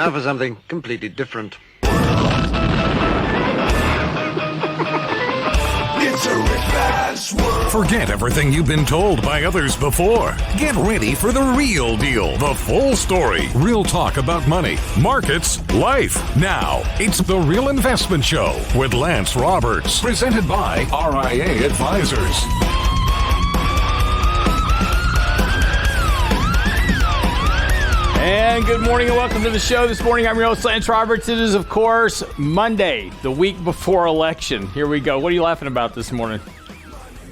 Now for something completely different. It's a Rick world. Forget everything you've been told by others before. Get ready for the real deal, the full story. Real talk about money, markets, life. Now, it's The Real Investment Show with Lance Roberts, presented by RIA Advisors. And good morning and welcome to the show. This morning I'm your host, Lance Roberts. It is, of course, Monday, the week before election. Here we go. What are you laughing about this morning?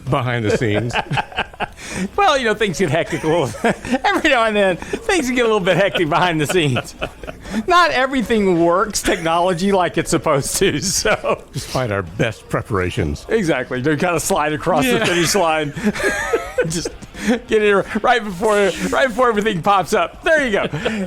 Behind the scenes. Well, you know, things get hectic a little. Every now and then, things can get a little bit hectic behind the scenes. Not everything works technology like it's supposed to, so. Despite our best preparations. Exactly. They kind of slide across the finish line. Just get it right before everything pops up. There you go.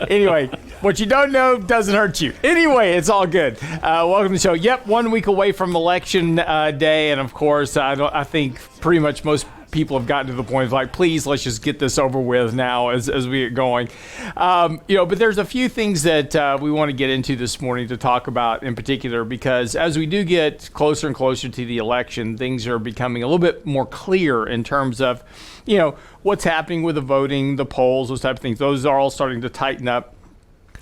Anyway, what you don't know doesn't hurt you. Anyway, it's all good. Welcome to the show. Yep, 1 week away from election day, and of course, I think pretty much most people have gotten to the point of like, please, let's just get this over with now as we get going. But there's a few things that we want to get into this morning to talk about in particular, because as we do get closer and closer to the election, things are becoming a little bit more clear in terms of, you know, what's happening with the voting, the polls, those type of things. Those are all starting to tighten up.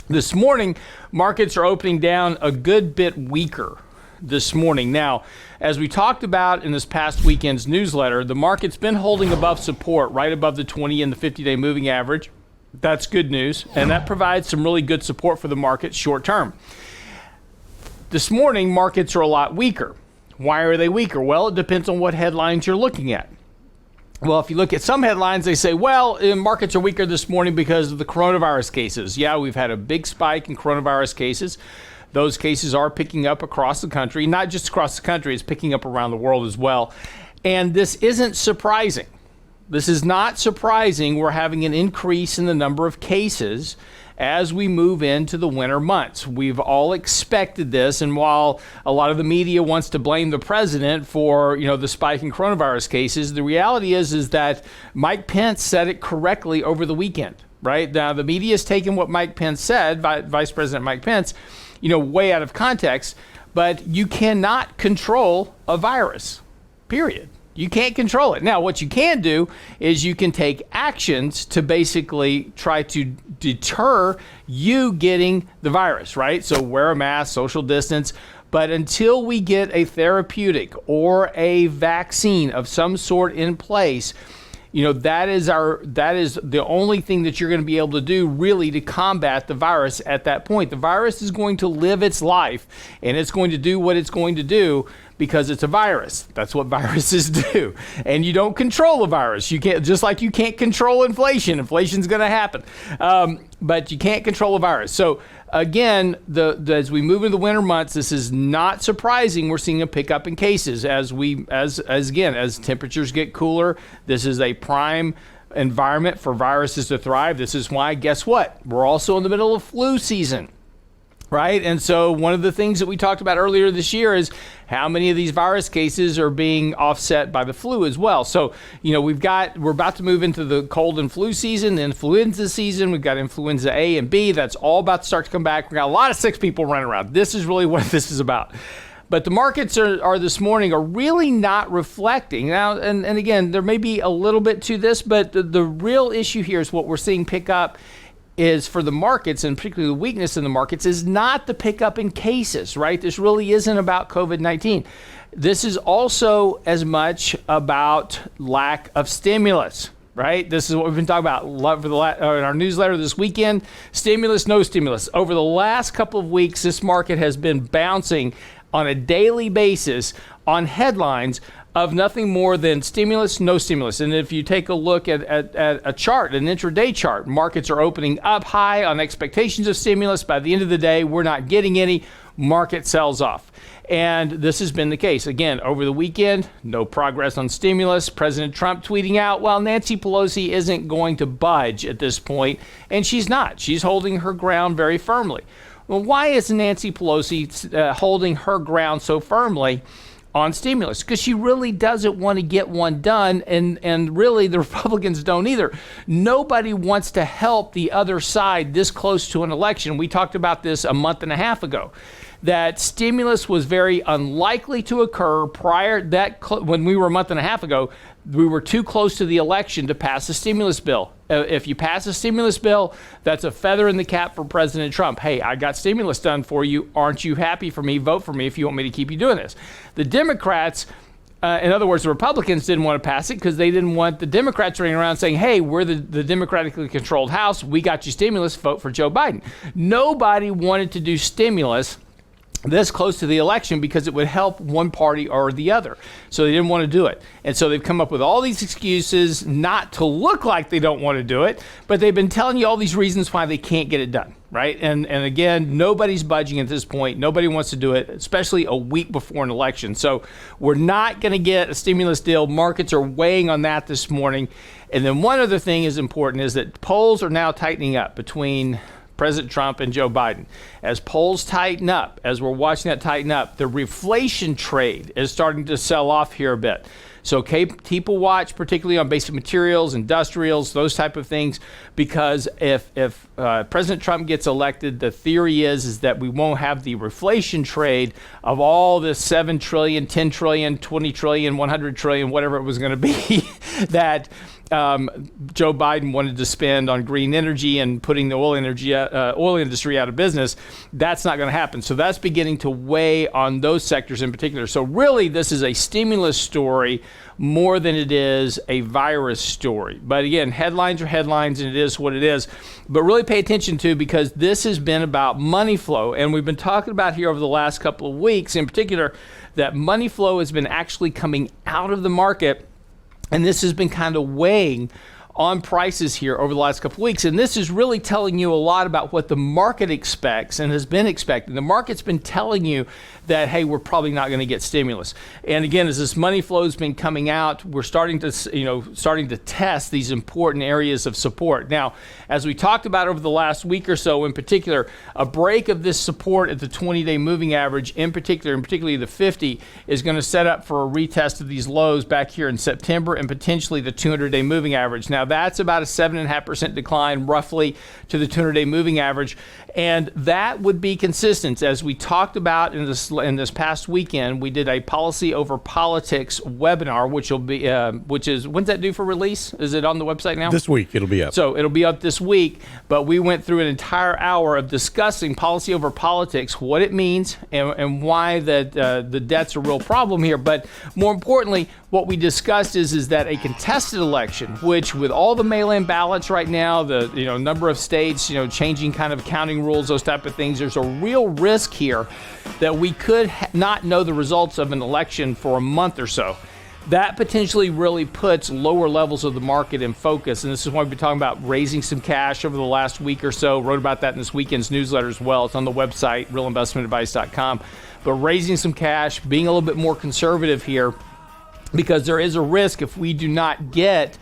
This morning, markets are opening down a good bit weaker this morning. Now, as we talked about in this past weekend's newsletter, the market's been holding above support, right above the 20 and the 50-day moving average. That's good news, and that provides some really good support for the market short term. This morning, markets are a lot weaker. Why are they weaker? Well, it depends on what headlines you're looking at. Well, if you look at some headlines, they say, well, markets are weaker this morning because of the coronavirus cases. Yeah, we've had a big spike in coronavirus cases. Those cases are picking up across the country, not just across the country, it's picking up around the world as well. And this isn't surprising. This is not surprising. We're having an increase in the number of cases as we move into the winter months. We've all expected this, and while a lot of the media wants to blame the president for, you know, the spike in coronavirus cases, the reality is that Mike Pence said it correctly over the weekend, right? Now, the media has taken what Mike Pence said, Vice President Mike Pence, you know, way out of context, but you cannot control a virus, period. You can't control it. Now, what you can do is you can take actions to basically try to deter you getting the virus, right? So wear a mask, social distance. But until we get a therapeutic or a vaccine of some sort in place, you know, that is the only thing that you're going to be able to do really to combat the virus at that point. The virus is going to live its life, and it's going to do what it's going to do because it's a virus. That's what viruses do. And you don't control a virus. You can't, just like you can't control inflation. Inflation's going to happen. But you can't control a virus. So again, as we move into the winter months, this is not surprising. We're seeing a pickup in cases as temperatures get cooler. This is a prime environment for viruses to thrive. This is why, guess what? We're also in the middle of flu season, right? And so one of the things that we talked about earlier this year is how many of these virus cases are being offset by the flu as well. So, you know, we're about to move into the cold and flu season, the influenza season. We've got influenza A and B. That's all about to start to come back. We've got a lot of sick people running around. This is really what this is about. But the markets are this morning are really not reflecting. Now, and again, there may be a little bit to this, but the real issue here is what we're seeing pick up is for the markets, and particularly the weakness in the markets, is not the pickup in cases, right? This really isn't about COVID-19. This is also as much about lack of stimulus, right? This is what we've been talking about in our newsletter this weekend. Stimulus, no stimulus. Over the last couple of weeks, this market has been bouncing on a daily basis on headlines of nothing more than stimulus, no stimulus. And if you take a look at a chart, an intraday chart, markets are opening up high on expectations of stimulus. By the end of the day, we're not getting any. Market sells off. And this has been the case. Again, over the weekend, no progress on stimulus. President Trump tweeting out, well, Nancy Pelosi isn't going to budge at this point. And she's not. She's holding her ground very firmly. Well, why is Nancy Pelosi holding her ground so firmly on stimulus because she really doesn't want to get one done, and really the Republicans don't either. Nobody wants to help the other side this close to an election. We talked about this a month and a half ago, that stimulus was very unlikely to occur prior when we were a month and a half ago. We were too close to the election to pass a stimulus bill. If you pass a stimulus bill, that's a feather in the cap for President Trump. Hey, I got stimulus done for you. Aren't you happy for me? Vote for me if you want me to keep you doing this. The Democrats, in other words, the Republicans didn't want to pass it because they didn't want the Democrats running around saying, hey, we're the democratically controlled House. We got you stimulus. Vote for Joe Biden. Nobody wanted to do stimulus this close to the election because it would help one party or the other. So they didn't want to do it. And so they've come up with all these excuses not to look like they don't want to do it, but they've been telling you all these reasons why they can't get it done, right? And again, nobody's budging at this point. Nobody wants to do it, especially a week before an election. So we're not going to get a stimulus deal. Markets are weighing on that this morning. And then one other thing is important is that polls are now tightening up between President Trump and Joe Biden. As polls tighten up, as we're watching that tighten up, the reflation trade is starting to sell off here a bit. So keep a watch, particularly on basic materials, industrials, those type of things, because if President Trump gets elected, the theory is that we won't have the reflation trade of all this 7 trillion, 10 trillion, 20 trillion, 100 trillion, whatever it was going to be, that Joe Biden wanted to spend on green energy and putting the oil industry out of business. That's not going to happen. So that's beginning to weigh on those sectors in particular. So really, this is a stimulus story more than it is a virus story. But again, headlines are headlines, and it is what it is. But really pay attention to, because this has been about money flow. And we've been talking about here over the last couple of weeks, in particular, that money flow has been actually coming out of the market. And this has been kind of weighing on prices here over the last couple of weeks. And this is really telling you a lot about what the market expects and has been expecting. The market's been telling you that, hey, we're probably not going to get stimulus. And again, as this money flow has been coming out, we're starting to test these important areas of support. Now, as we talked about over the last week or so, in particular, a break of this support at the 20-day moving average, in particularly the 50, is going to set up for a retest of these lows back here in September, and potentially the 200-day moving average. Now, that's about a 7.5% decline, roughly, to the 200-day moving average. And that would be consistent. As we talked about in this past weekend, we did a policy over politics webinar, which is when's that due for release? Is it on the website now? This week it'll be up. So it'll be up this week, but we went through an entire hour of discussing policy over politics, what it means, and why that the debt's a real problem here. But more importantly, what we discussed is that a contested election, which with all the mail-in ballots right now, the number of states changing kind of counting rules, those type of things, there's a real risk here that we could not know the results of an election for a month or so. That potentially really puts lower levels of the market in focus. And this is why we've been talking about raising some cash over the last week or so. Wrote about that in this weekend's newsletter as well. It's on the website, realinvestmentadvice.com. But raising some cash, being a little bit more conservative here, because there is a risk if we do not get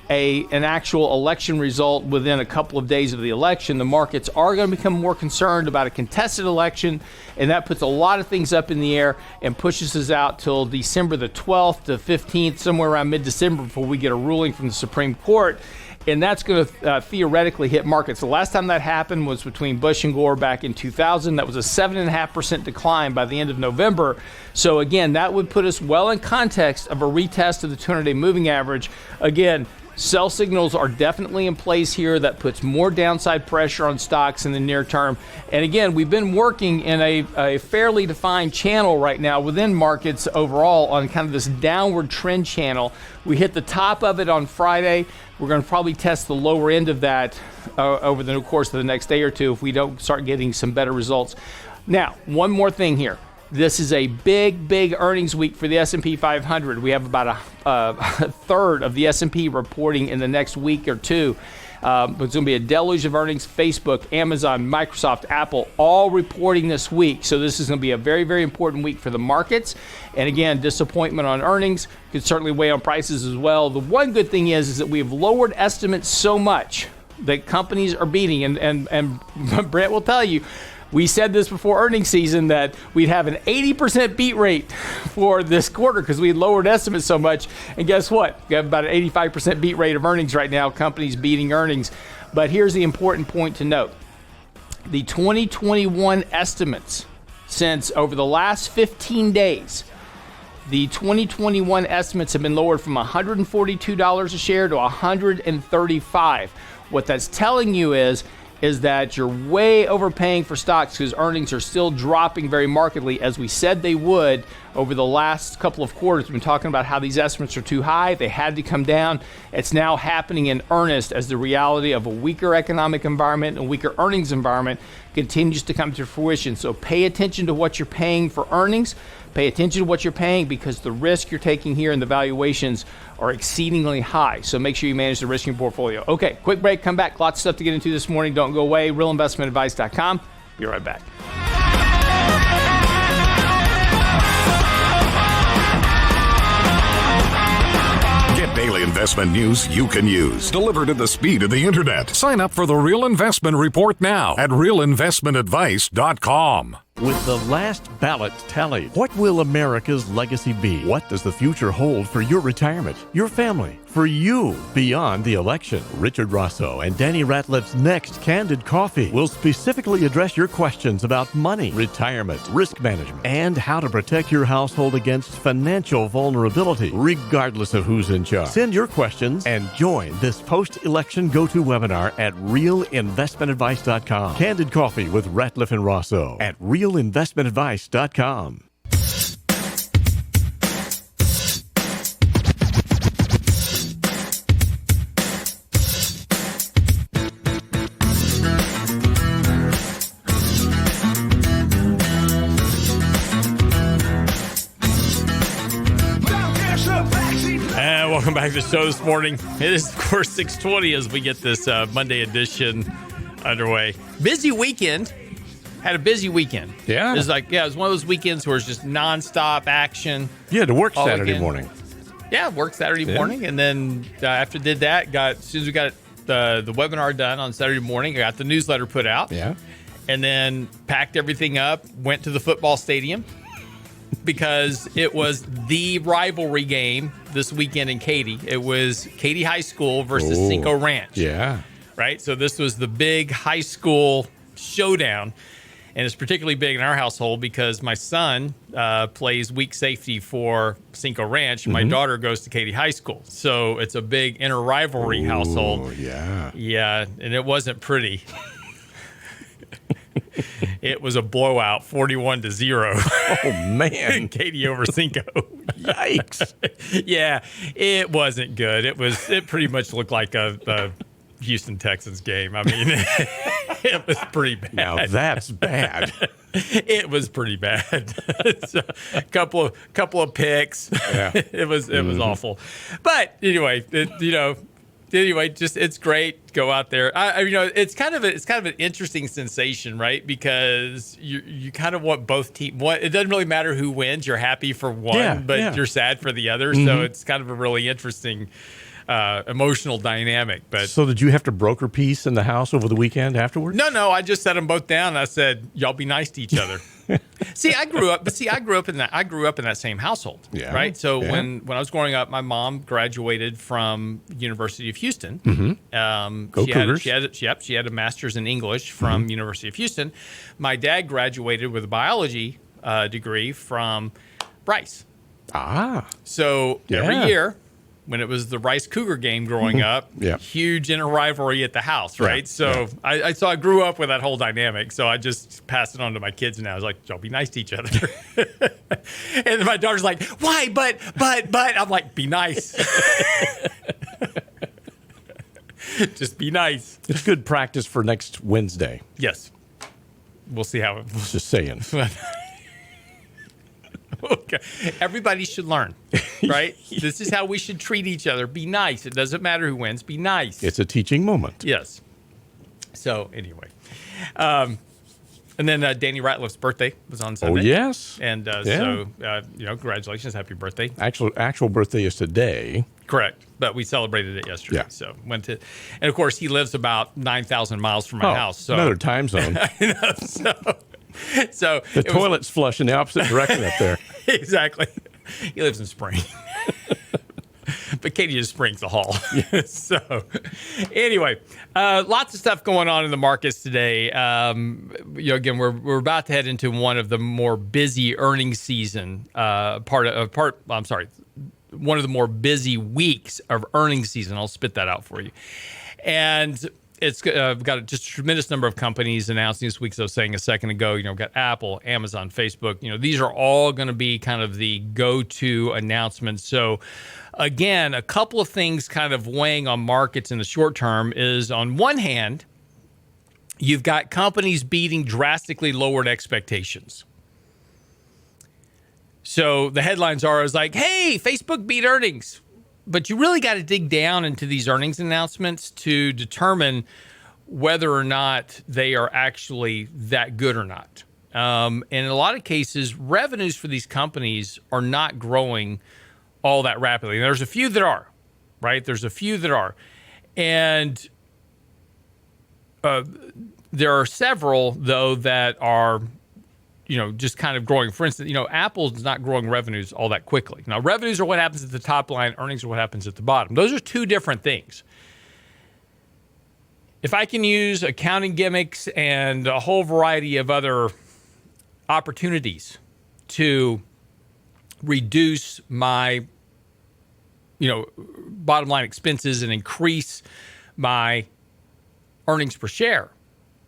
an actual election result within a couple of days of the election, the markets are going to become more concerned about a contested election, and that puts a lot of things up in the air and pushes us out till December the 12th to 15th, somewhere around mid-December, before we get a ruling from the Supreme Court. And that's going to theoretically hit markets. The last time that happened was between Bush and Gore back in 2000. That was a 7.5% decline by the end of November. So again, that would put us well in context of a retest of the 200-day moving average. Again, sell signals are definitely in place here. That puts more downside pressure on stocks in the near term. And again, we've been working in a fairly defined channel right now within markets overall on kind of this downward trend channel. We hit the top of it on Friday. We're going to probably test the lower end of that over the course of the next day or two if we don't start getting some better results. Now, one more ththing here. This is a big earnings week for the S&P 500. We have about a third of the S&P reporting in the next week or two. It's going to be a deluge of earnings. Facebook, Amazon, Microsoft, Apple, all reporting this week. So this is going to be a very important week for the markets. And again, disappointment on earnings could certainly weigh on prices as well. The one good thing is that we have lowered estimates so much that companies are beating. And Brent will tell you, We said this before earnings season that we'd have an 80% beat rate for this quarter because we lowered estimates so much. And guess what? We have about an 85% beat rate of earnings right now, companies beating earnings. But here's the important point to note. The 2021 estimates since over the last 15 days, the 2021 estimates have been lowered from $142 a share to $135. What that's telling you is that you're way overpaying for stocks because earnings are still dropping very markedly, as we said they would over the last couple of quarters. We've been talking about how these estimates are too high. They had to come down. It's now happening in earnest as the reality of a weaker economic environment and weaker earnings environment continues to come to fruition. So pay attention to what you're paying for earnings. Pay attention to what you're paying because the risk you're taking here and the valuations are exceedingly high. So make sure you manage the risk in your portfolio. Okay, quick break, come back. Lots of stuff to get into this morning. Don't go away. RealInvestmentAdvice.com. Be right back. Get daily investment news you can use, delivered at the speed of the internet. Sign up for the Real Investment Report now at realinvestmentadvice.com. With the last ballot tallied, what will America's legacy be? What does the future hold for your retirement, your family, for you beyond the election? Richard Rosso and Danny Ratliff's next Candid Coffee will specifically address your questions about money, retirement, risk management, and how to protect your household against financial vulnerability, regardless of who's in charge. Send your questions and join this post-election go-to webinar at realinvestmentadvice.com. Candid Coffee with Ratliff and Rosso at realinvestmentadvice.com. And welcome back to the show this morning. It is, of course, 6:20 as we get this Monday edition underway. Busy weekend. Had a busy weekend. Yeah. It was one of those weekends where it's just nonstop action. You had to work all Saturday weekend. morning. Yeah, worked Saturday morning, and then after did that, as soon as we got the webinar done on Saturday morning, I got the newsletter put out. Yeah. And then packed everything up, went to the football stadium because it was the rivalry game this weekend in Katy. It was Katy High School versus Cinco Ranch. Yeah. Right? So this was the big high school showdown. And it's particularly big in our household because my son plays weak safety for Cinco Ranch. My daughter goes to Katy High School. So it's a big inter-rivalry household. Oh, yeah. Yeah, and it wasn't pretty. It was a blowout, 41-0. Oh, man. Katy over Cinco. Yikes. Yeah, it wasn't good. It pretty much looked like a Houston Texans game. I mean, it was pretty bad. Now that's bad. It was pretty bad. So, a couple of picks. Yeah. It was awful. But anyway, just it's great. Go out there. It's kind of an interesting sensation, right? Because you kind of want both teams. It doesn't really matter who wins. You're happy for one, but you're sad for the other. So it's kind of a really interesting emotional dynamic. But So did you have to broker peace in the house over the weekend afterwards? No, I just set them both down. And I said, "Y'all be nice to each other." I grew up in that same household. Yeah. Right. So Yeah. when I was growing up, my mom graduated from University of Houston. Go Cougars. She had a master's in English from University of Houston. My dad graduated with a biology degree from Rice. Ah. So Yeah. every year, when it was the Rice Cougar game growing up, Yeah. huge rivalry at the house, right? Yeah. So I grew up with that whole dynamic. So I just passed it on to my kids now. I was like, y'all be nice to each other. And my daughter's like, why? But I'm like, be nice. Just be nice. It's good practice for next Wednesday. Yes. We'll see how it Just saying. Okay. Everybody should learn, right? This is how we should treat each other. Be nice. It doesn't matter who wins. Be nice. It's a teaching moment. Yes. So anyway, and then Danny Ratliff's birthday was on Sunday. Oh, yes. And Yeah. congratulations, happy birthday. Actual birthday is today. Correct. But we celebrated it yesterday. Yeah. So went to, and of course, he lives about 9,000 miles from my house. So Another time zone. so The toilet's flush in the opposite direction up there. Exactly. He lives in Spring. But Katy just springs the hall. So anyway, lots of stuff going on in the markets today. Again, we're about to head into one of the more busy earnings season one of the more busy weeks of earnings season. I'll spit that out for you. And it's got just a tremendous number of companies announcing this week. As I was saying a second ago, we've got Apple, Amazon, Facebook. These are all going to be kind of the go-to announcements. So again, a couple of things kind of weighing on markets in the short term is, on one hand, you've got companies beating drastically lowered expectations. So the headlines are like, hey, Facebook beat earnings. But you really got to dig down into these earnings announcements to determine whether or not they are actually that good or not. And in a lot of cases, revenues for these companies are not growing all that rapidly. And there's a few that are, right? There's a few that are. And there are several, though, that are just kind of growing. For instance, Apple's not growing revenues all that quickly. Now, revenues are what happens at the top line. Earnings are what happens at the bottom. Those are two different things. If I can use accounting gimmicks and a whole variety of other opportunities to reduce my, bottom line expenses and increase my earnings per share,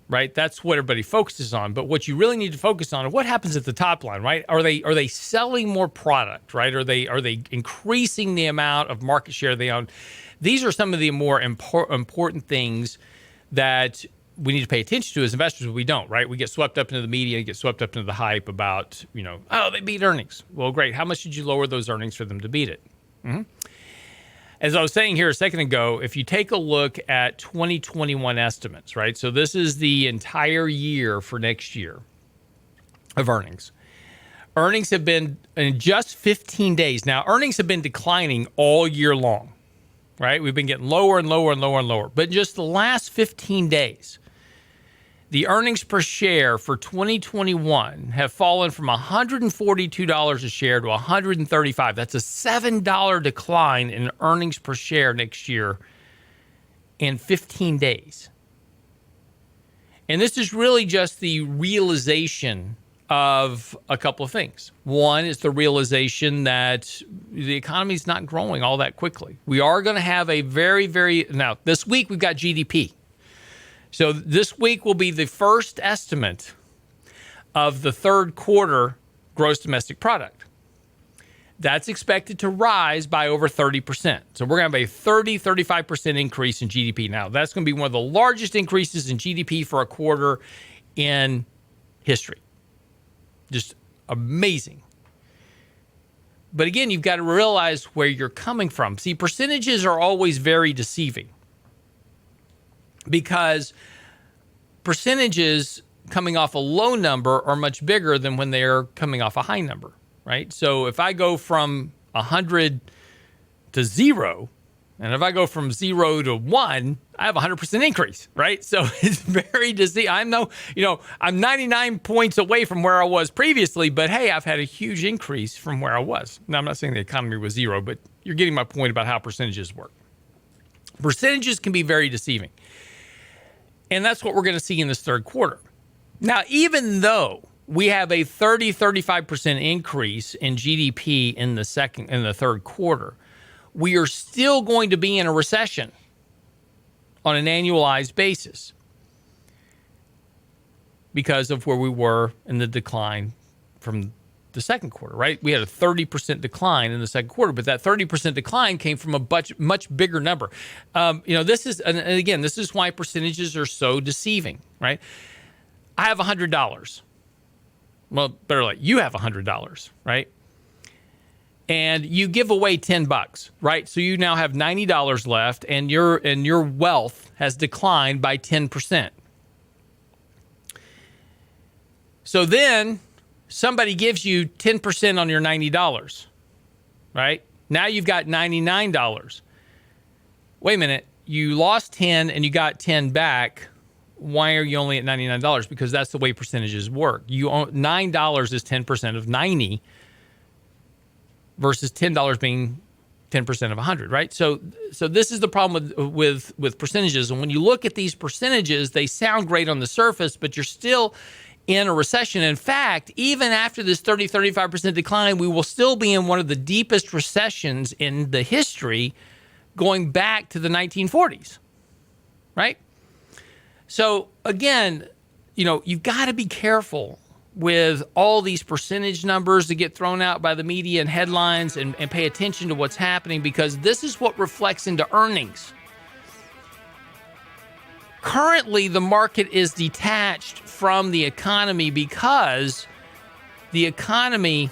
right? That's what everybody focuses on. But what you really need to focus on is what happens at the top line, right? Are they selling more product, right? Are they increasing the amount of market share they own? These are some of the more important things that we need to pay attention to as investors, but we don't, right? We get swept up into the media, get swept up into the hype about, they beat earnings. Well, great. How much did you lower those earnings for them to beat it? Mm-hmm. As I was saying here a second ago, if you take a look at 2021 estimates, right? So this is the entire year for next year of earnings. Earnings have been, in just 15 days, now earnings have been declining all year long, right? We've been getting lower and lower and lower and lower. But in just the last 15 days, the earnings per share for 2021 have fallen from $142 a share to $135. That's a $7 decline in earnings per share next year in 15 days. And this is really just the realization of a couple of things. One is the realization that the economy is not growing all that quickly. We are going to have a now this week we've got GDP. So this week will be the first estimate of the third quarter gross domestic product. That's expected to rise by over 30%. So we're going to have a 35% increase in GDP. Now, that's going to be one of the largest increases in GDP for a quarter in history. Just amazing. But again, you've got to realize where you're coming from. See, percentages are always very deceiving, because percentages coming off a low number are much bigger than when they're coming off a high number, right? So if I go from 100 to 0, and if I go from 0 to 1, I have a 100% increase, right? So it's very deceiving. I'm 99 points away from where I was previously, but hey, I've had a huge increase from where I was. Now, I'm not saying the economy was 0, but you're getting my point about how percentages work. Percentages can be very deceiving. And that's what we're going to see in this third quarter. Now, even though we have a 35% increase in GDP in the third quarter, we are still going to be in a recession on an annualized basis because of where we were in the decline from the second quarter, right? We had a 30% decline in the second quarter, but that 30% decline came from a much bigger number. This is why percentages are so deceiving, right? I have $100. Well, better like you have $100, right? And you give away $10, right? So you now have $90 left, and your wealth has declined by 10%. So then somebody gives you 10% on your $90, right? Now you've got $99. Wait a minute. You lost 10 and you got 10 back. Why are you only at $99? Because that's the way percentages work. You own $9 is 10% of 90 versus $10 being 10% of 100, right? So this is the problem with percentages. And when you look at these percentages, they sound great on the surface, but you're still in a recession. In fact, even after this 35% decline, we will still be in one of the deepest recessions in the history going back to the 1940s, right? So again, you've got to be careful with all these percentage numbers that get thrown out by the media and headlines and pay attention to what's happening, because this is what reflects into earnings. Currently, the market is detached from the economy because the economy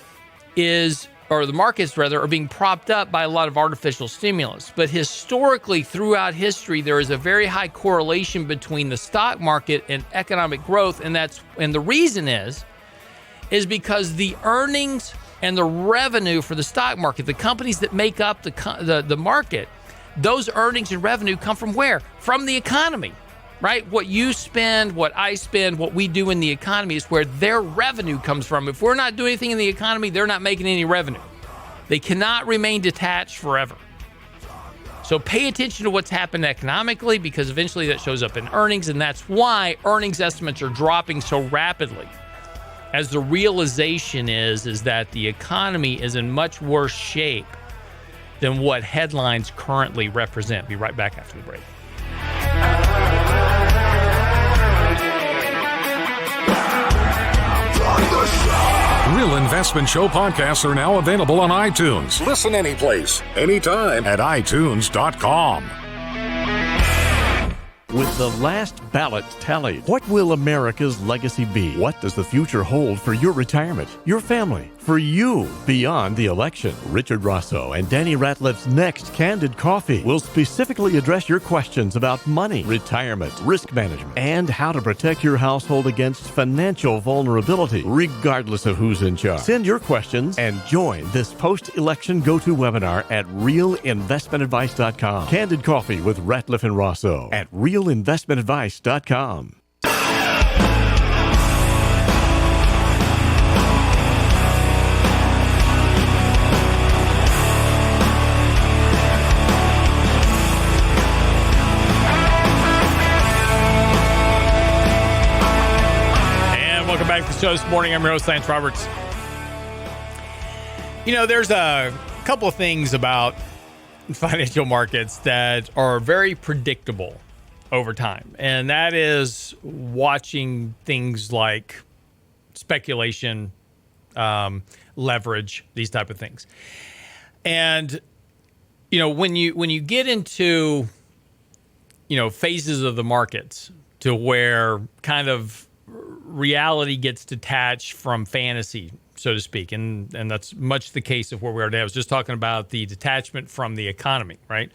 the markets rather, are being propped up by a lot of artificial stimulus. But historically, throughout history, there is a very high correlation between the stock market and economic growth, and the reason is because the earnings and the revenue for the stock market, the companies that make up the market, those earnings and revenue come from where? From the economy, right? What you spend, what I spend, what we do in the economy is where their revenue comes from. If we're not doing anything in the economy, they're not making any revenue. They cannot remain detached forever. So pay attention to what's happened economically, because eventually that shows up in earnings, and that's why earnings estimates are dropping so rapidly. As the realization is that the economy is in much worse shape than what headlines currently represent. Be right back after the break. Real Investment Show podcasts are now available on iTunes. Listen anyplace, anytime at iTunes.com. With the last ballot tallied, what will America's legacy be? What does the future hold for your retirement, your family, for you beyond the election? Richard Rosso and Danny Ratliff's next Candid Coffee will specifically address your questions about money, retirement, risk management, and how to protect your household against financial vulnerability, regardless of who's in charge. Send your questions and join this post-election go-to webinar at realinvestmentadvice.com. Candid Coffee with Ratliff and Rosso at realinvestmentadvice.com. Back to the show this morning. I'm your host, Lance Roberts. There's a couple of things about financial markets that are very predictable over time, and that is watching things like speculation, leverage, these type of things. And when you get into phases of the markets to where kind of reality gets detached from fantasy, so to speak. And that's much the case of where we are today. I was just talking about the detachment from the economy, right?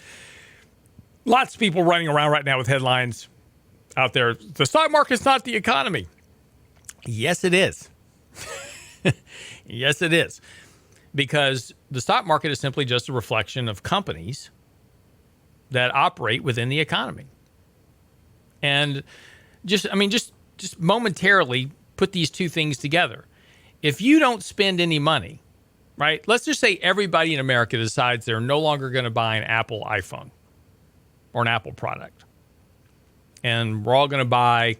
Lots of people running around right now with headlines out there. The stock market's not the economy. Yes, it is. Yes, it is. Because the stock market is simply just a reflection of companies that operate within the economy. And just momentarily put these two things together. If you don't spend any money, right? Let's just say everybody in America decides they're no longer going to buy an Apple iPhone or an Apple product. And we're all going to buy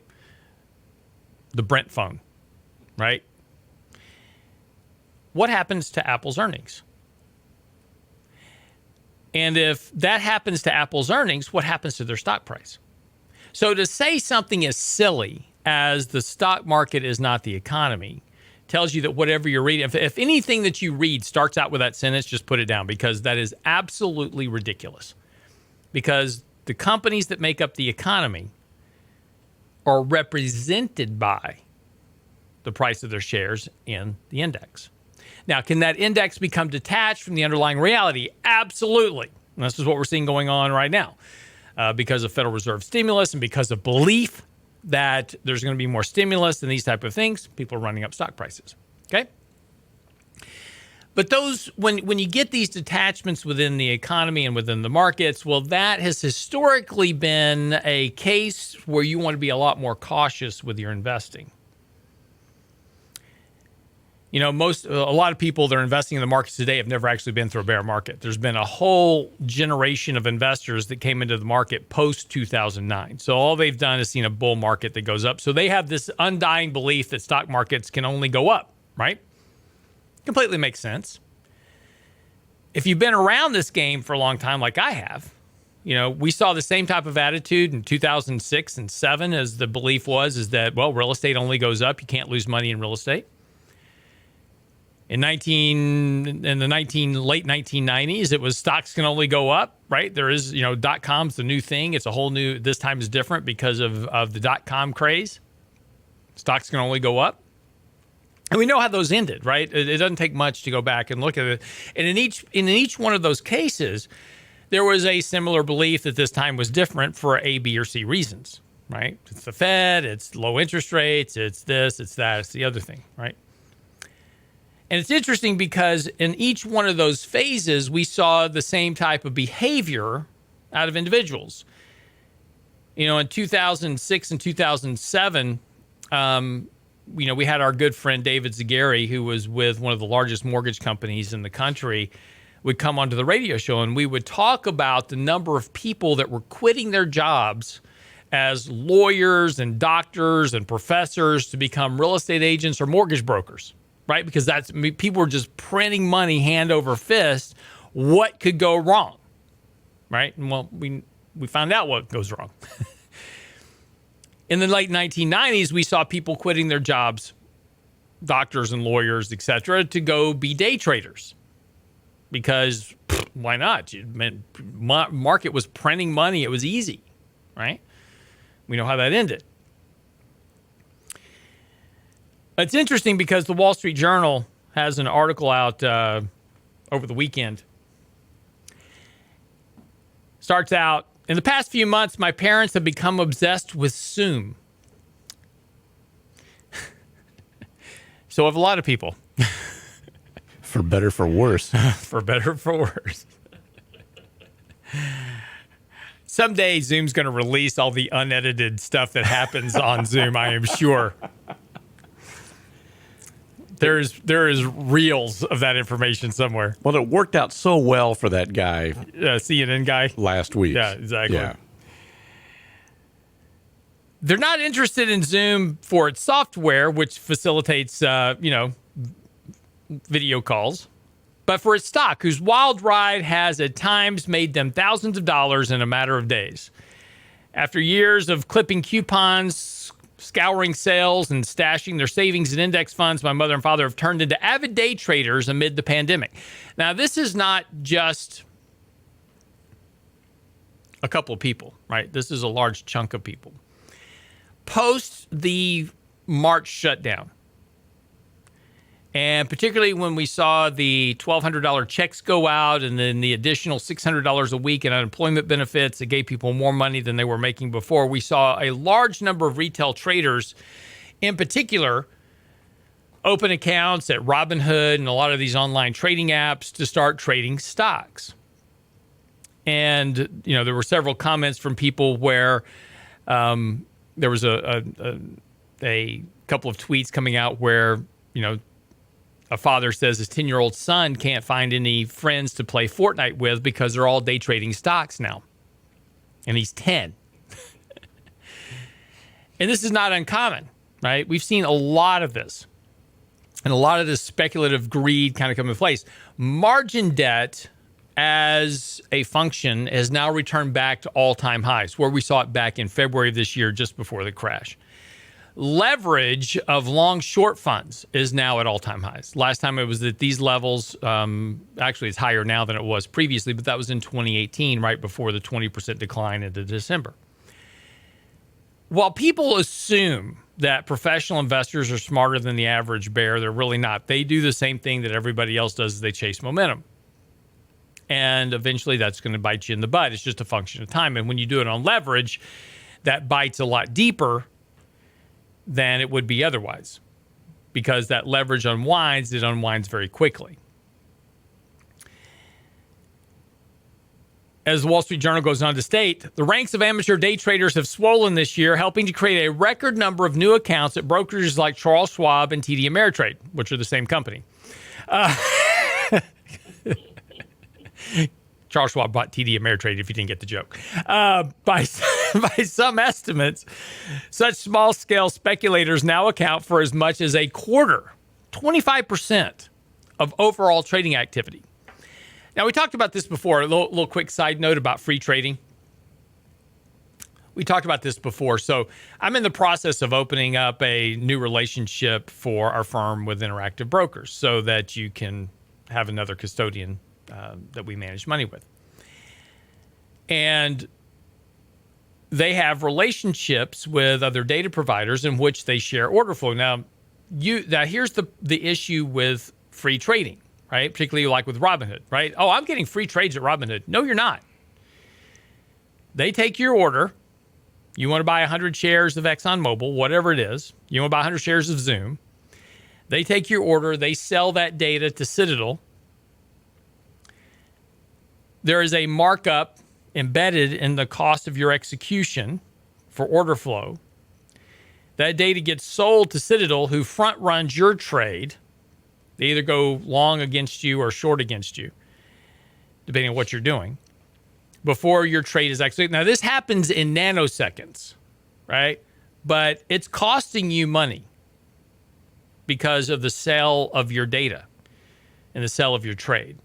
the Brent phone, right? What happens to Apple's earnings? And if that happens to Apple's earnings, what happens to their stock price? So to say something as silly as the stock market is not the economy tells you that whatever you're reading, if anything that you read starts out with that sentence, just put it down, because that is absolutely ridiculous. Because the companies that make up the economy are represented by the price of their shares in the index. Now, can that index become detached from the underlying reality? Absolutely. And this is what we're seeing going on right now because of Federal Reserve stimulus and because of belief that there's going to be more stimulus and these type of things. People are running up stock prices. Okay? But those, when you get these detachments within the economy and within the markets, well, that has historically been a case where you want to be a lot more cautious with your investing. You know, a lot of people that are investing in the markets today have never actually been through a bear market. There's been a whole generation of investors that came into the market post 2009. So all they've done is seen a bull market that goes up. So they have this undying belief that stock markets can only go up, right? Completely makes sense. If you've been around this game for a long time, like I have, you know, we saw the same type of attitude in 2006 and 7 as the belief is that, well, real estate only goes up. You can't lose money in real estate. In the late 1990s, it was stocks can only go up, right? There is, you know, .com's the new thing. It's a whole new, this time is different because of the .com craze. Stocks can only go up. And we know how those ended, right? It doesn't take much to go back and look at it. And in each one of those cases, there was a similar belief that this time was different for A, B, or C reasons, right? It's the Fed, it's low interest rates, it's this, it's that, it's the other thing, right? And it's interesting because in each one of those phases, we saw the same type of behavior out of individuals. You know, in 2006 and 2007, you know, we had our good friend David Zagari, who was with one of the largest mortgage companies in the country, would come onto the radio show, and we would talk about the number of people that were quitting their jobs as lawyers and doctors and professors to become real estate agents or mortgage brokers. Right? Because people were just printing money hand over fist. What could go wrong? Right? And well, we found out what goes wrong. In the late 1990s, we saw people quitting their jobs, doctors and lawyers, et cetera, to go be day traders. Because why not? Market was printing money. It was easy. Right? We know how that ended. It's interesting because the Wall Street Journal has an article out over the weekend. Starts out, in the past few months, my parents have become obsessed with Zoom. So have a lot of people. For better, for worse. For better, for worse. Someday Zoom's going to release all the unedited stuff that happens on Zoom, I am sure. There is reels of that information somewhere. Well, it worked out so well for that guy. CNN guy. Last week. Yeah, exactly. Yeah. They're not interested in Zoom for its software, which facilitates, video calls, but for its stock, whose wild ride has at times made them thousands of dollars in a matter of days. After years of clipping coupons, scouring sales, and stashing their savings and index funds, my mother and father have turned into avid day traders amid the pandemic. Now, this is not just a couple of people, right? This is a large chunk of people. Post the March shutdown, and particularly when we saw the $1,200 checks go out and then the additional $600 a week in unemployment benefits that gave people more money than they were making before, we saw a large number of retail traders, in particular, open accounts at Robinhood and a lot of these online trading apps to start trading stocks. And, you know, there were several comments from people where there was a couple of tweets coming out where, you know, a father says his 10-year-old son can't find any friends to play Fortnite with because they're all day trading stocks now. And he's 10. And this is not uncommon, right? We've seen a lot of this. And a lot of this speculative greed kind of come into place. Margin debt as a function has now returned back to all-time highs, where we saw it back in February of this year, just before the crash. Leverage of long short funds is now at all-time highs. Last time it was at these levels. Actually, it's higher now than it was previously, but that was in 2018, right before the 20% decline into December. While people assume that professional investors are smarter than the average bear, they're really not. They do the same thing that everybody else does. They chase momentum. And eventually that's going to bite you in the butt. It's just a function of time. And when you do it on leverage, that bites a lot deeper than it would be otherwise, because that leverage unwinds, it unwinds very quickly. As the Wall Street Journal goes on to state, the ranks of amateur day traders have swollen this year, helping to create a record number of new accounts at brokerages like Charles Schwab and TD Ameritrade, which are the same company. Charles Schwab bought TD Ameritrade, if you didn't get the joke. By some estimates, such small-scale speculators now account for as much as a quarter, 25% of overall trading activity. Now, we talked about this before. A little quick side note about free trading. We talked about this before. So I'm in the process of opening up a new relationship for our firm with Interactive Brokers so that you can have another custodian that we manage money with. And they have relationships with other data providers in which they share order flow. Now here's the issue with free trading, right? Particularly like with Robinhood, right? Oh, I'm getting free trades at Robinhood. No, you're not. They take your order. You want to buy 100 shares of ExxonMobil, whatever it is. You want to buy 100 shares of Zoom. They take your order. They sell that data to Citadel. There is a markup embedded in the cost of your execution for order flow. That data gets sold to Citadel, who front runs your trade. They either go long against you or short against you, depending on what you're doing, before your trade is executed. Now, this happens in nanoseconds, right? But it's costing you money because of the sale of your data and the sale of your trade.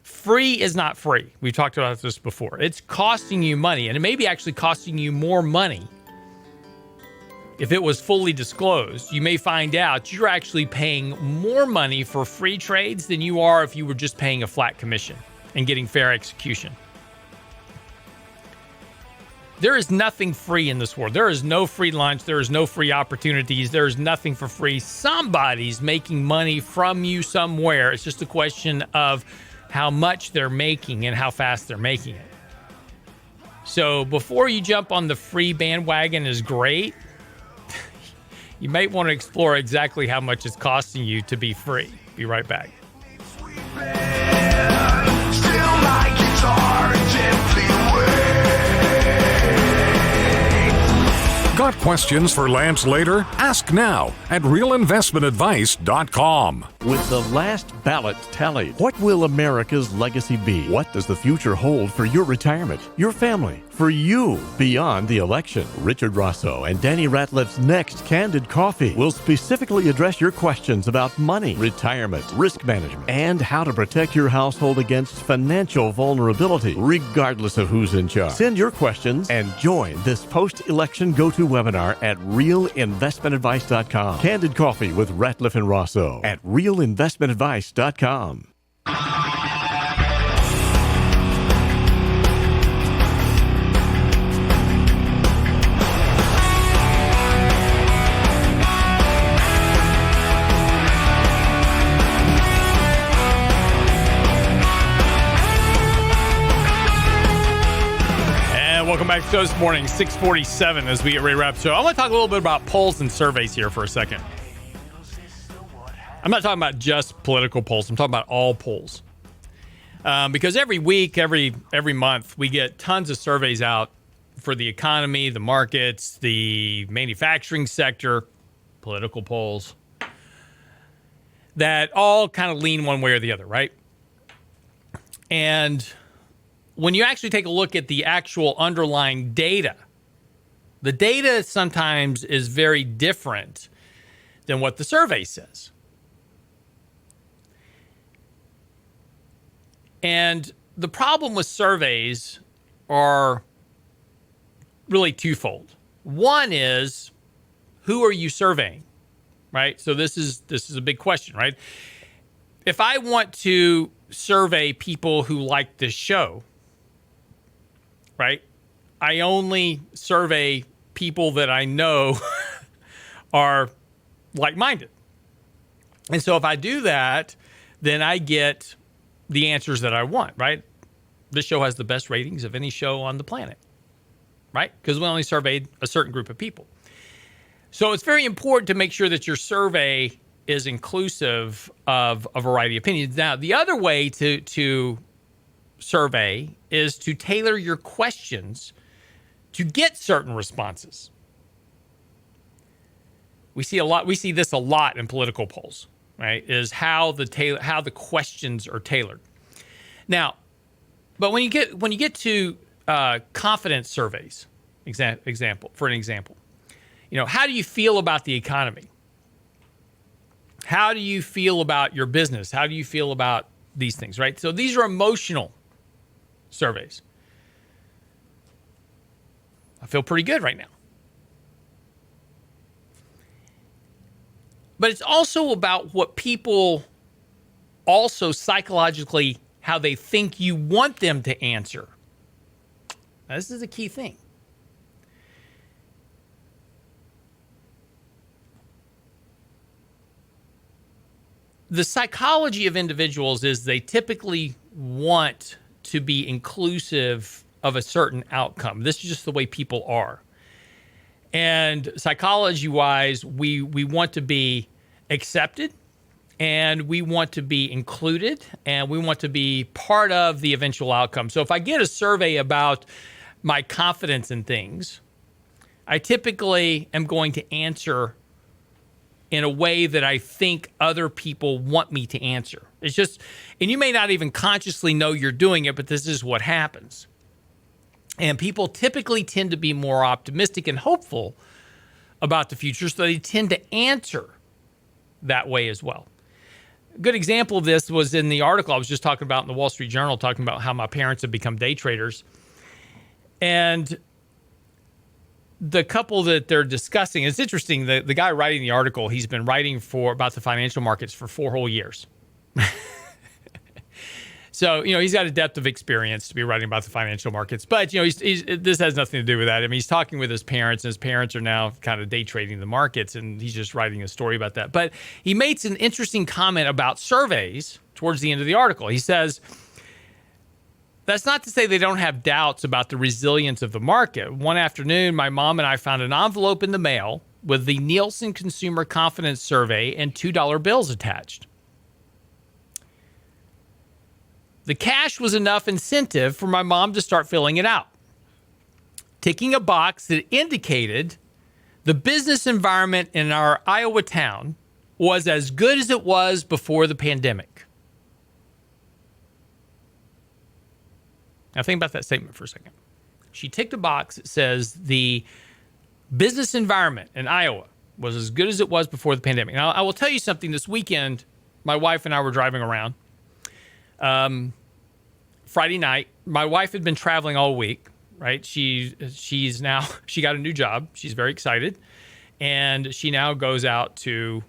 Free is not free. We've talked about this before. It's costing you money, and it may be actually costing you more money. If it was fully disclosed, you may find out you're actually paying more money for free trades than you are if you were just paying a flat commission and getting fair execution. There is nothing free in this world. There is no free lunch. There is no free opportunities. There is nothing for free. Somebody's making money from you somewhere. It's just a question of how much they're making and how fast they're making it. So before you jump on the free bandwagon is great, you might want to explore exactly how much it's costing you to be free. Be right back. Still my guitar gently Got questions for Lance later? Ask now at realinvestmentadvice.com. With the last ballot tallied, what will America's legacy be? What does the future hold for your retirement, your family, for you beyond the election? Richard Rosso and Danny Ratliff's next Candid Coffee will specifically address your questions about money, retirement, risk management, and how to protect your household against financial vulnerability, regardless of who's in charge. Send your questions and join this post-election go-to webinar at realinvestmentadvice.com. Candid Coffee with Ratliff and Rosso at realinvestmentadvice.com. Welcome back to the show this morning, 6:47 as we get ready to wrap the show. I want to talk a little bit about polls and surveys here for a second. I'm not talking about just political polls. I'm talking about all polls. Because every week, every month, we get tons of surveys out for the economy, the markets, the manufacturing sector, political polls, that all kind of lean one way or the other, right? And when you actually take a look at the actual underlying data, the data sometimes is very different than what the survey says. And the problem with surveys are really twofold. One is, who are you surveying, right? So this is a big question, right? If I want to survey people who like this show, right, I only survey people that I know are like-minded. And so if I do that, then I get the answers that I want, right? This show has the best ratings of any show on the planet, right? Because we only surveyed a certain group of people. So it's very important to make sure that your survey is inclusive of a variety of opinions. Now, the other way to survey is to tailor your questions to get certain responses. We see this a lot in political polls, right? Is how the questions are tailored. Now, but when you get to confidence surveys, example, how do you feel about the economy? How do you feel about your business? How do you feel about these things, right? So these are emotional surveys. I feel pretty good right now. But it's also about what people also psychologically, how they think you want them to answer. Now, this is a key thing. The psychology of individuals is they typically want to be inclusive of a certain outcome. This is just the way people are. And psychology-wise, we want to be accepted, and we want to be included, and we want to be part of the eventual outcome. So if I get a survey about my confidence in things, I typically am going to answer in a way that I think other people want me to answer. It's just, and you may not even consciously know you're doing it, but this is what happens. And people typically tend to be more optimistic and hopeful about the future, so they tend to answer that way as well. A good example of this was in the article I was just talking about in the Wall Street Journal, talking about how my parents have become day traders. And the couple that they're discussing, it's interesting, the guy writing the article, he's been writing about the financial markets for 4 whole years. So, he's got a depth of experience to be writing about the financial markets. But, this has nothing to do with that. I mean, he's talking with his parents, and his parents are now kind of day trading the markets, and he's just writing a story about that. But he makes an interesting comment about surveys towards the end of the article. He says, that's not to say they don't have doubts about the resilience of the market. One afternoon, my mom and I found an envelope in the mail with the Nielsen Consumer Confidence Survey and $2 bills attached. The cash was enough incentive for my mom to start filling it out, ticking a box that indicated the business environment in our Iowa town was as good as it was before the pandemic. Now think about that statement for a second. She ticked a box that says the business environment in Iowa was as good as it was before the pandemic. Now, I will tell you something. This weekend, my wife and I were driving around. Friday night, my wife had been traveling all week, right? She got a new job. She's very excited. And she now goes out to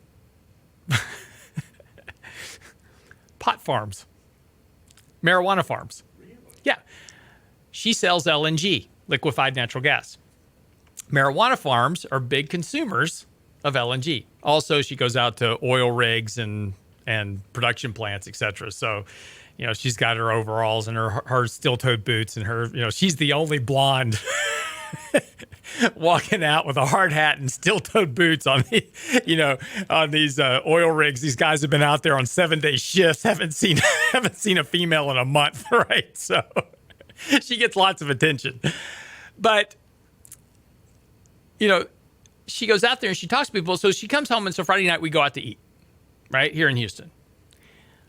pot farms, marijuana farms. Yeah. She sells LNG, liquefied natural gas. Marijuana farms are big consumers of LNG. Also, she goes out to oil rigs and production plants, et cetera. So, she's got her overalls and her steel-toed boots and her, she's the only blonde walking out with a hard hat and steel-toed boots on on these oil rigs. These guys have been out there on 7-day shifts, haven't seen a female in a month, right? So she gets lots of attention. But, she goes out there and she talks to people. So she comes home, and so Friday night we go out to eat, right, here in Houston.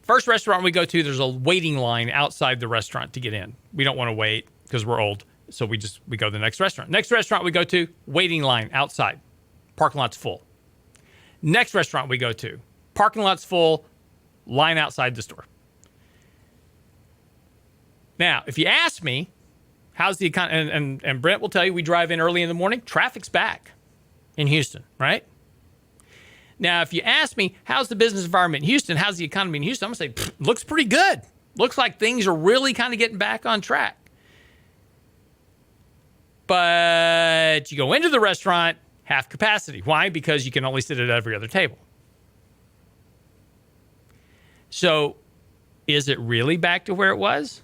First restaurant we go to, there's a waiting line outside the restaurant to get in. We don't want to wait because we're old, so we go to the next restaurant. Next restaurant we go to, waiting line outside. Parking lot's full. Next restaurant we go to, parking lot's full, line outside the store. Now, if you ask me, how's the economy, and Brent will tell you, we drive in early in the morning, traffic's back in Houston, right? Now, if you ask me, how's the business environment in Houston? How's the economy in Houston? I'm going to say, looks pretty good. Looks like things are really kind of getting back on track. But you go into the restaurant, half capacity. Why? Because you can only sit at every other table. So is it really back to where it was?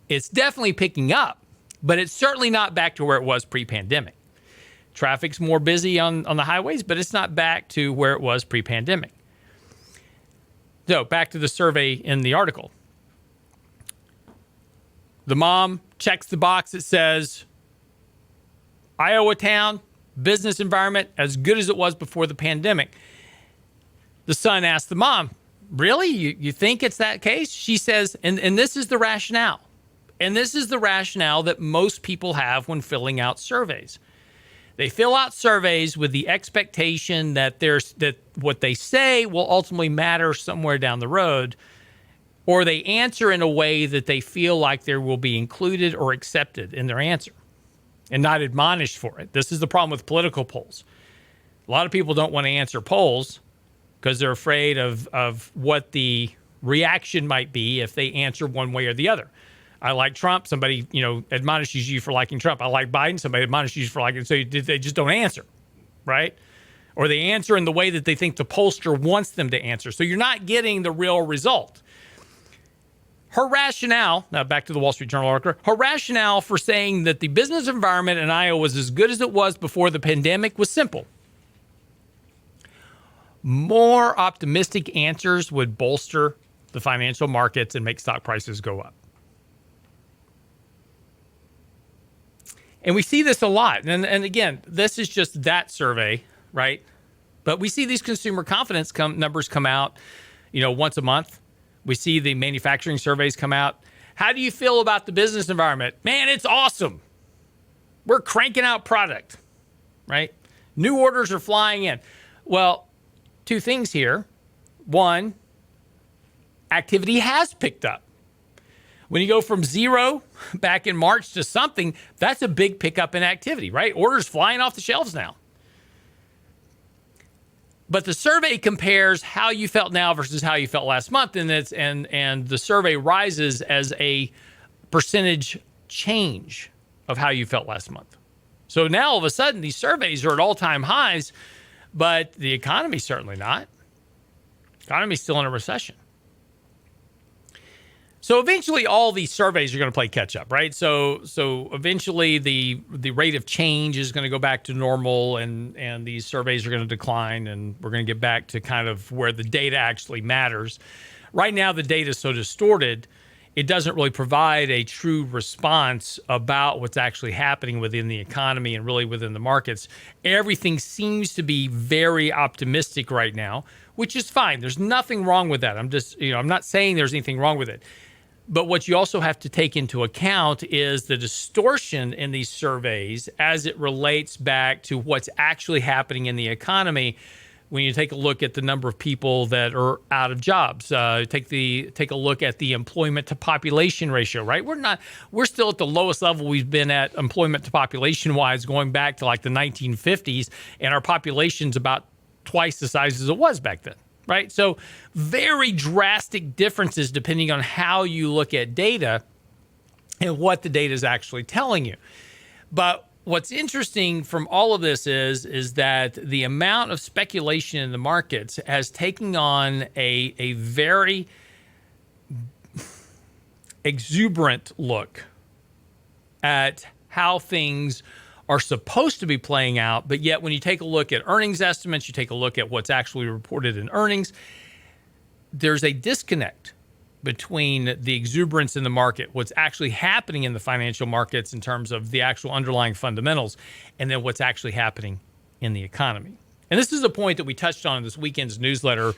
It's definitely picking up, but it's certainly not back to where it was pre-pandemic. Traffic's more busy on the highways, but it's not back to where it was pre-pandemic. So back to the survey in the article. The mom checks the box that says, Iowa town, business environment, as good as it was before the pandemic. The son asks the mom, really? You think it's that case? She says, and this is the rationale. And this is the rationale that most people have when filling out surveys. They fill out surveys with the expectation that what they say will ultimately matter somewhere down the road, or they answer in a way that they feel like they will be included or accepted in their answer and not admonished for it. This is the problem with political polls. A lot of people don't want to answer polls because they're afraid of what the reaction might be if they answer one way or the other. I like Trump. Somebody, admonishes you for liking Trump. I like Biden. Somebody admonishes you for liking. So they just don't answer, right? Or they answer in the way that they think the pollster wants them to answer. So you're not getting the real result. Her rationale, now back to the Wall Street Journal article, her rationale for saying that the business environment in Iowa was as good as it was before the pandemic was simple. More optimistic answers would bolster the financial markets and make stock prices go up. And we see this a lot. And again, this is just that survey, right? But we see these consumer confidence numbers come out, once a month. We see the manufacturing surveys come out. How do you feel about the business environment? Man, it's awesome. We're cranking out product, right? New orders are flying in. Well, two things here. One, activity has picked up. When you go from zero back in March to something, that's a big pickup in activity, right? Orders flying off the shelves now. But the survey compares how you felt now versus how you felt last month, and the survey rises as a percentage change of how you felt last month. So now all of a sudden these surveys are at all-time highs, but the economy's certainly not. The economy's still in a recession. So eventually all these surveys are going to play catch up, right? So eventually the rate of change is going to go back to normal, and these surveys are going to decline, and we're going to get back to kind of where the data actually matters. Right now the data is so distorted, it doesn't really provide a true response about what's actually happening within the economy and really within the markets. Everything seems to be very optimistic right now, which is fine. There's nothing wrong with that. I'm not saying there's anything wrong with it. But what you also have to take into account is the distortion in these surveys as it relates back to what's actually happening in the economy. When you take a look at the number of people that are out of jobs, take a look at the employment to population ratio, right? We're still at the lowest level we've been at employment to population wise going back to like the 1950s, and our population's about twice the size as it was back then. Right? So very drastic differences depending on how you look at data and what the data is actually telling you. But what's interesting from all of this is that the amount of speculation in the markets has taken on a very exuberant look at how things are supposed to be playing out, but yet when you take a look at earnings estimates, you take a look at what's actually reported in earnings, there's a disconnect between the exuberance in the market, what's actually happening in the financial markets in terms of the actual underlying fundamentals, and then what's actually happening in the economy. And this is a point that we touched on in this weekend's newsletter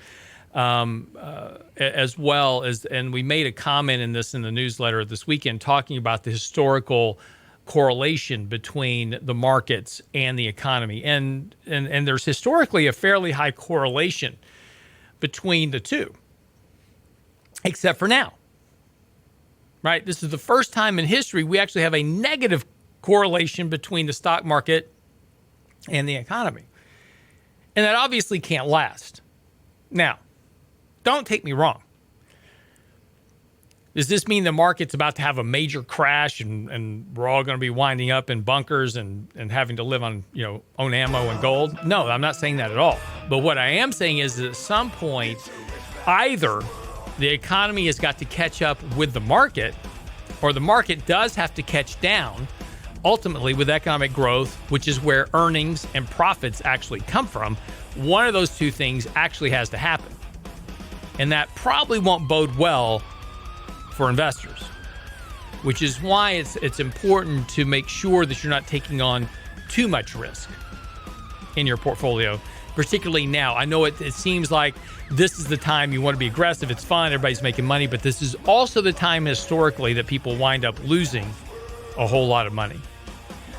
as well, and we made a comment in the newsletter this weekend talking about the historical correlation between the markets and the economy. And there's historically a fairly high correlation between the two, except for now, right? This is the first time in history we actually have a negative correlation between the stock market and the economy. And that obviously can't last. Now, don't take me wrong. Does this mean the market's about to have a major crash and we're all going to be winding up in bunkers and having to live on, own ammo and gold? No, I'm not saying that at all. But what I am saying is that at some point, either the economy has got to catch up with the market, or the market does have to catch down, ultimately with economic growth, which is where earnings and profits actually come from. One of those two things actually has to happen. And that probably won't bode well for investors. which is why it's important to make sure that you're not taking on too much risk in your portfolio, particularly now. I know it seems like this is the time you want to be aggressive. It's fun. Everybody's making money. But this is also the time historically that people wind up losing a whole lot of money.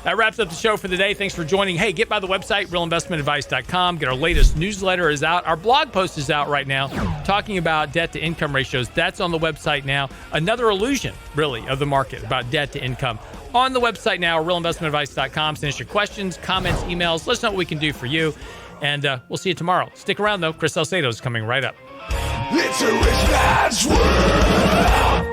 That wraps up the show for the day. Thanks for joining. Hey, get by the website, realinvestmentadvice.com. Get our latest newsletter is out. Our blog post is out right now talking about debt to income ratios. That's on the website now. Another illusion, really, of the market about debt to income. On the website now, realinvestmentadvice.com. Send us your questions, comments, emails. Let us know what we can do for you. And we'll see you tomorrow. Stick around, though. Chris Salcedo is coming right up. It's a rich man's world.